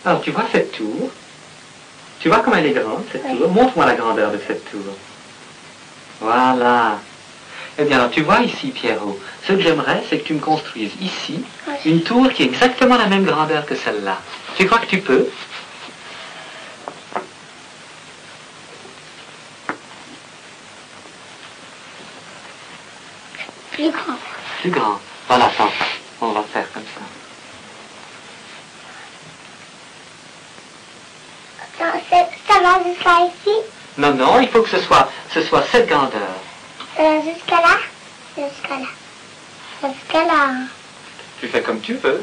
Alors, tu vois cette tour? Tu vois comme elle est grande, cette tour? Montre-moi la grandeur de cette tour. Voilà. Eh bien, alors, tu vois ici, Pierrot, ce que j'aimerais, c'est que tu me construises ici une tour qui est exactement la même grandeur que celle-là. Tu crois que tu peux? Plus grand. Plus grand. Voilà, attends. On va faire comme ça. Non, ça va jusqu'à ici? Non, non, il faut que ce soit cette grandeur. Jusqu'à là? Jusqu'à là. Jusqu'à là. Tu fais comme tu veux.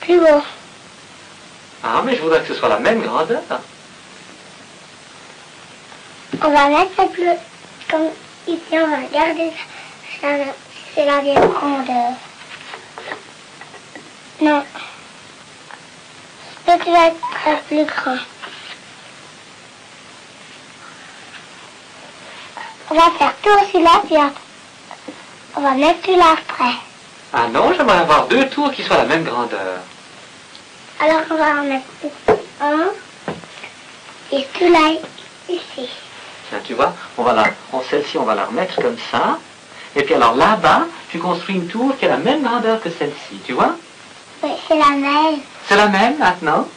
Plus haut. Ah, mais je voudrais que ce soit la même grandeur. On va mettre ça plus... Comme ici, on va regarder ça. C'est la vieille grandeur. Non. Ça, tu vas être plus grand. On va faire tout celui-là, puis on va mettre celui-là après. Ah non, j'aimerais avoir deux tours qui soient la même grandeur. Alors, on va en mettre un. Et celui-là, ici. Tiens, tu vois, celle-ci, on va la remettre comme ça. Et puis alors là-bas, tu construis une tour qui a la même grandeur que celle-ci, tu vois? Oui, c'est la même. C'est la même maintenant?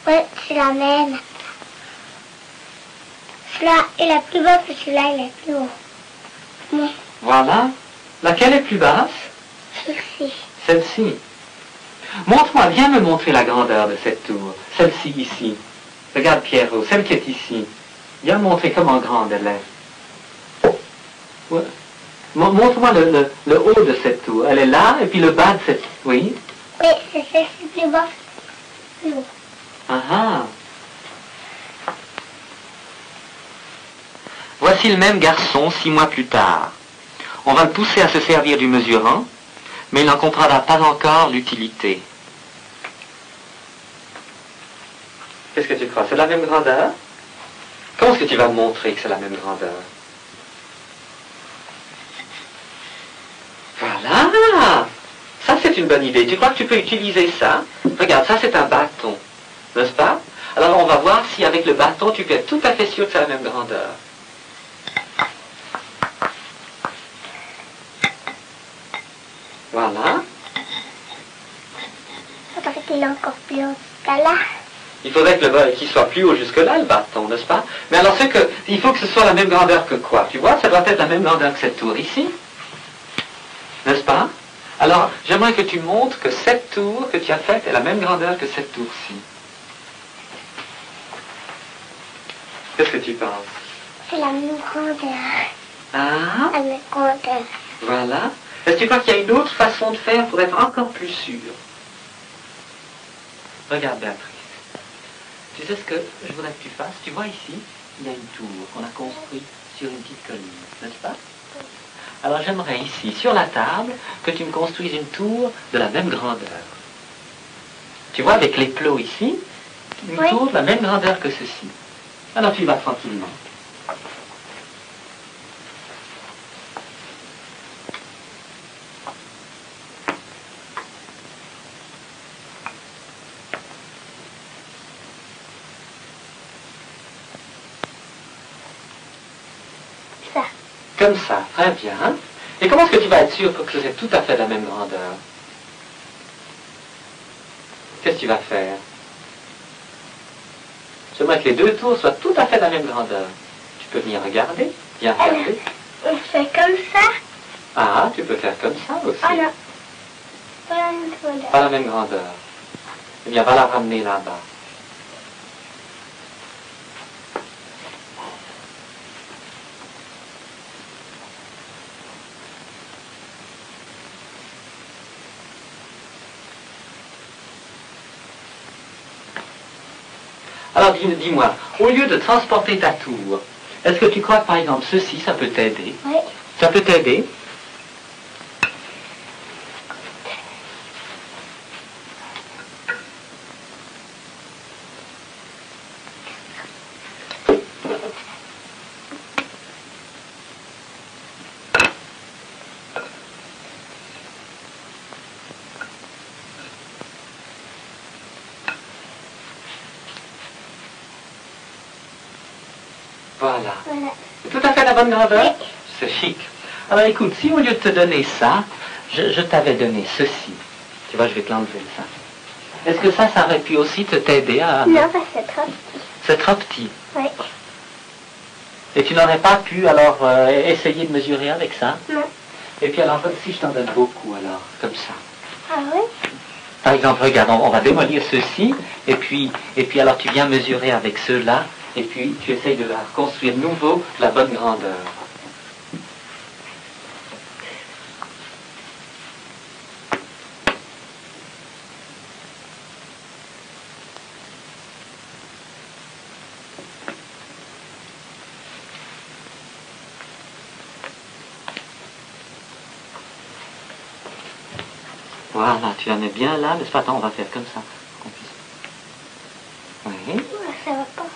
Oui, c'est la même. Celui-là est la plus basse et celui-là est la plus haut. Bon. Voilà. Laquelle est plus basse? Celle-ci. Celle-ci. Montre-moi, viens me montrer la grandeur de cette tour. Celle-ci ici. Regarde Pierrot, celle qui est ici. Viens me montrer comment grande elle est. Ouais. Montre-moi le haut de cette tour. Elle est là, et puis le bas de cette... Oui? Oui, c'est celle-ci plus basse. Plus haut. Ah ah. Voici le même garçon 6 mois plus tard. On va le pousser à se servir du mesurant, mais il n'en comprendra pas encore l'utilité. Qu'est-ce que tu crois? C'est la même grandeur? Comment est-ce que tu vas me montrer que c'est la même grandeur? Voilà! Ça, c'est une bonne idée. Tu crois que tu peux utiliser ça? Regarde, ça, c'est un bâton. N'est-ce pas? Alors, on va voir si avec le bâton, tu peux être tout à fait sûr que c'est la même grandeur. Voilà. Faudrait qu'il est encore plus haut jusqu'à là. Il faudrait qu'il soit plus haut jusque-là, le bâton, n'est-ce pas? Mais alors, il faut que ce soit la même grandeur que quoi? Tu vois, ça doit être la même grandeur que cette tour ici. N'est-ce pas? Alors, j'aimerais que tu montres que cette tour que tu as faite est la même grandeur que cette tour-ci. Qu'est-ce que tu penses? C'est la même grandeur. Ah? La même grandeur. Voilà. Est-ce que tu crois qu'il y a une autre façon de faire pour être encore plus sûr? Regarde, Béatrice. Tu sais ce que je voudrais que tu fasses? Tu vois ici, il y a une tour qu'on a construite sur une petite colline, n'est-ce pas? Alors j'aimerais ici, sur la table, que tu me construises une tour de la même grandeur. Tu vois, avec les plots ici, une tour de la même grandeur que ceci. Alors tu y vas tranquillement. Ça. Comme ça, très bien. Et comment est-ce que tu vas être sûr que c'est tout à fait de la même grandeur? Qu'est-ce que tu vas faire? J'aimerais que les deux tours soient tout à fait de la même grandeur. Tu peux venir regarder. Viens regarder. On fait comme ça. Ah, tu peux faire comme ça aussi. Ah non. Pas la même grandeur. Pas la même grandeur. Eh bien, va la ramener là-bas. Alors dis-moi, au lieu de transporter ta tour, est-ce que tu crois que par exemple ceci, ça peut t'aider? Oui. Ça peut t'aider? Voilà. Voilà. C'est tout à fait la bonne grandeur? Oui. C'est chic. Alors écoute, si au lieu de te donner ça, je t'avais donné ceci. Tu vois, je vais te l'enlever, ça. Est-ce que ça aurait pu aussi t'aider à... Non, parce que c'est trop petit. C'est trop petit. Oui. Et tu n'aurais pas pu, alors, essayer de mesurer avec ça? Non. Et puis alors, si je t'en donne beaucoup, alors, comme ça. Ah oui? Par exemple, regarde, on va démolir ceci, et puis alors tu viens mesurer avec ceux-là, et puis tu essayes de construire nouveau la bonne grandeur. Voilà, tu la mets bien là, n'est-ce pas? Attends, on va faire comme ça. Oui, Ça va pas.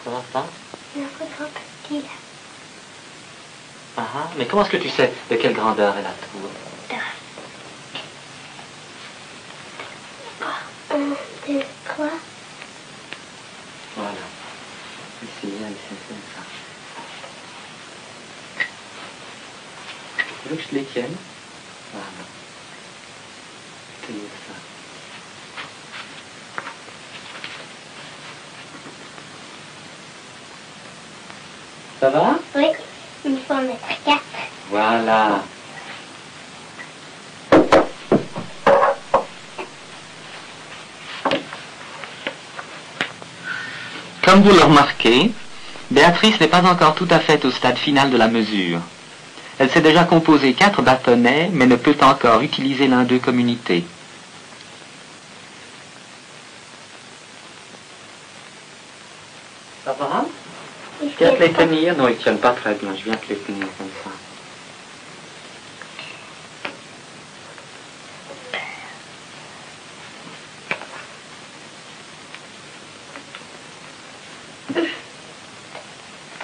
ça va pas? Il est encore trop petit là. Ah, mais comment est-ce que tu sais de quelle grandeur est la tour? Un, deux, trois. Voilà. Ici, là, ici, comme ça. Tu veux que je te les tienne? Voilà. Tenir ça. Ça va? Oui. Il faut en mettre 4. Voilà. Comme vous le remarquez, Béatrice n'est pas encore tout à fait au stade final de la mesure. Elle sait déjà composer 4 bâtonnets, mais ne peut encore utiliser l'un d'eux comme unité. Ça va? Tu viens te les tenir? Non, ils ne tiennent pas très bien. Je viens te les tenir comme ça.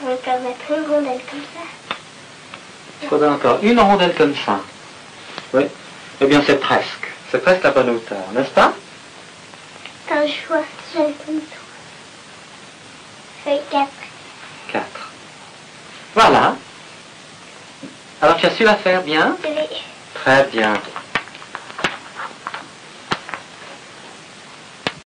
On va encore mettre une rondelle comme ça. Il faudrait encore une rondelle comme ça. Oui. Eh bien, c'est presque. C'est presque la bonne hauteur, n'est-ce pas? Un choix, j'aime comme ça. Feuille 4. 4. Voilà. Alors, tu as su la faire bien? Oui. Très bien.